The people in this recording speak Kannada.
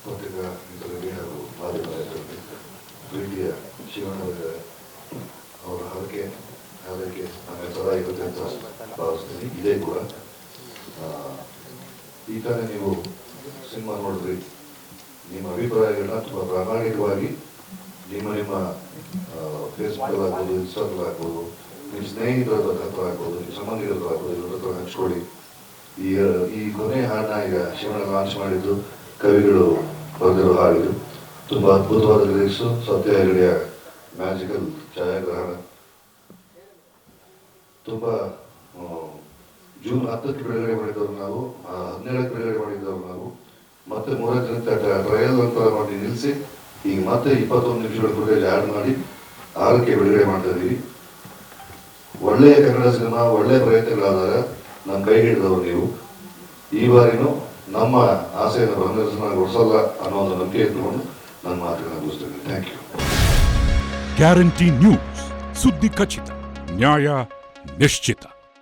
ಪತ್ರಿಕಾ ಮಿತ್ರರಿಗೆ ಹಾಗೂ ಮಾಧ್ಯಮಗಳಿಗೆ ಪ್ರೀತಿಯ ಶಿವಣ್ಣವರಿದ್ದಾರೆ. ಅವರ ಹಾರೈಕೆ ನಮಗೆ ಸದಾ ಇರುತ್ತೆ ಅಂತ ಭಾವಿಸ್ತೀನಿ. ಇದೇ ಕೂಡ ಈ ತಾನೇ ನೀವು ಸಿನಿಮಾ ನೋಡಿದ್ರಿ. ನಿಮ್ಮ ಅಭಿಪ್ರಾಯಗಳನ್ನ ತುಂಬ ಪ್ರಾಮಾಣಿಕವಾಗಿ ನಿಮ್ಮ ಫೇಸ್ಬುಕ್ಕಲ್ಲಾಗ್ಬೋದು, ಇನ್ಸ್ಟಾಗ್ರಾಮ್ ನಿಮ್ಮ ಸ್ನೇಹಿತರ ಹತ್ರ ಆಗ್ಬೋದು, ನಿಮ್ಮ ಸಂಬಂಧಿಕರ ಹತ್ರ ಆಗ್ಬೋದು, ಇವ್ರ ಹತ್ರ ಹಂಚ್ಕೊಳ್ಳಿ. ಈ ಕೊನೆ ಹಾಡನ್ನ ಈಗ ಶಿವಣ್ಣ ಲಾಂಚ್ ಮಾಡಿದ್ದು ಕವಿಗಳು ಬರೆದಿರೋ ಹಾಡಿದು. ತುಂಬ ಅದ್ಭುತವಾದ ಲಿರಿಕ್ಸು, ಸತ್ಯ ಹೆಗಡೆಯ ಮ್ಯಾಜಿಕಲ್ ಛಾಯಾಗ್ರಹಣ. ತುಂಬ ಜೂನ್ 10ಕ್ಕೆ ಬಿಡುಗಡೆ ಮಾಡಿದ್ದವರು ನಾವು, 17ಕ್ಕೆ ಬಿಡುಗಡೆ ಮಾಡಿದ್ದವರು ನಾವು, ಮತ್ತೆ 3 ದಿನಕ್ಕೆ ಟ್ರಯಲ್ ಅಂತ ಮಾಡಿ ನಿಲ್ಲಿಸಿ ಈಗ ಮತ್ತೆ 21 ನಿಮಿಷಗಳ ಫುಟೇಜ್ ಆ್ಯಡ್ ಮಾಡಿ 6ಕ್ಕೆ ಬಿಡುಗಡೆ ಮಾಡ್ತಾ ಇದ್ದೀವಿ. ಒಳ್ಳೆಯ ಕನ್ನಡ ಸಿನಿಮಾ, ಒಳ್ಳೆಯ ಪ್ರಯತ್ನಗಳಾದಾಗ ನಮ್ಮ ಕೈ ಹಿಡಿದವರು ನೀವು. ಈ ಬಾರಿನೂ ನಮ್ಮ ಆಸೆಯನ್ನು ಬಲಗೊಳಿಸಲ್ಲ ಅನ್ನೋ ಒಂದು ನಂಬಿಕೆ ಇಟ್ಕೊಂಡು ನನ್ನ ಮಾತುಗಳನ್ನು ಮುಗಿಸ್ತೇನೆ. Thank you. ಗ್ಯಾರಂಟಿ ನ್ಯೂಸ್, ಸುದ್ದಿ ಖಚಿತ, ನ್ಯಾಯ ನಿಶ್ಚಿತ.